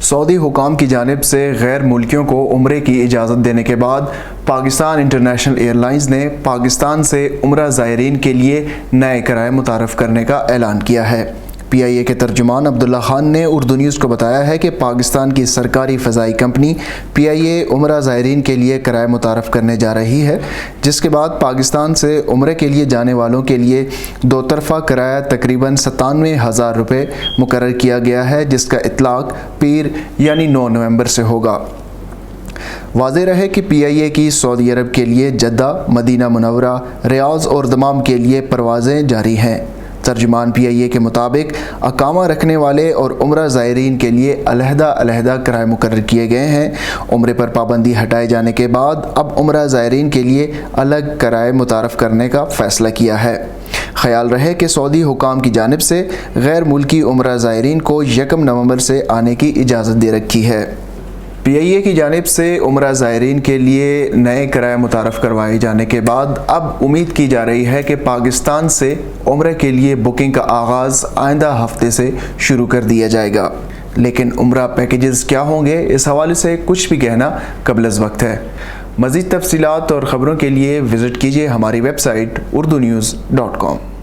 سعودی حکام کی جانب سے غیر ملکیوں کو عمرے کی اجازت دینے کے بعد پاکستان انٹرنیشنل ایئر لائنز نے پاکستان سے عمرہ زائرین کے لیے نئے کرائے متعارف کرنے کا اعلان کیا ہے۔ پی آئی اے کے ترجمان عبداللہ خان نے اردو نیوز کو بتایا ہے کہ پاکستان کی سرکاری فضائی کمپنی پی آئی اے عمرہ زائرین کے لیے کرائے متعارف کرنے جا رہی ہے، جس کے بعد پاکستان سے عمرے کے لیے جانے والوں کے لیے دو طرفہ کرایہ تقریباً 97,000 روپے مقرر کیا گیا ہے، جس کا اطلاق پیر یعنی 9 نومبر سے ہوگا۔ واضح رہے کہ پی آئی اے کی سعودی عرب کے لیے جدہ، مدینہ منورہ، ریاض اور دمام کے لیے پروازیں جاری ہیں۔ ترجمان پی آئی اے کے مطابق اقامہ رکھنے والے اور عمرہ زائرین کے لیے علیحدہ کرائے مقرر کیے گئے ہیں۔ عمرے پر پابندی ہٹائے جانے کے بعد اب عمرہ زائرین کے لیے الگ کرائے متعارف کرنے کا فیصلہ کیا ہے۔ خیال رہے کہ سعودی حکام کی جانب سے غیر ملکی عمرہ زائرین کو 1 نومبر سے آنے کی اجازت دے رکھی ہے۔ پی آئی اے کی جانب سے عمرہ زائرین کے لیے نئے کرائے متعارف کروائے جانے کے بعد اب امید کی جا رہی ہے کہ پاکستان سے عمرے کے لیے بکنگ کا آغاز آئندہ ہفتے سے شروع کر دیا جائے گا، لیکن عمرہ پیکیجز کیا ہوں گے اس حوالے سے کچھ بھی کہنا قبل از وقت ہے۔ مزید تفصیلات اور خبروں کے لیے وزٹ کیجیے ہماری ویب سائٹ urdunews.com۔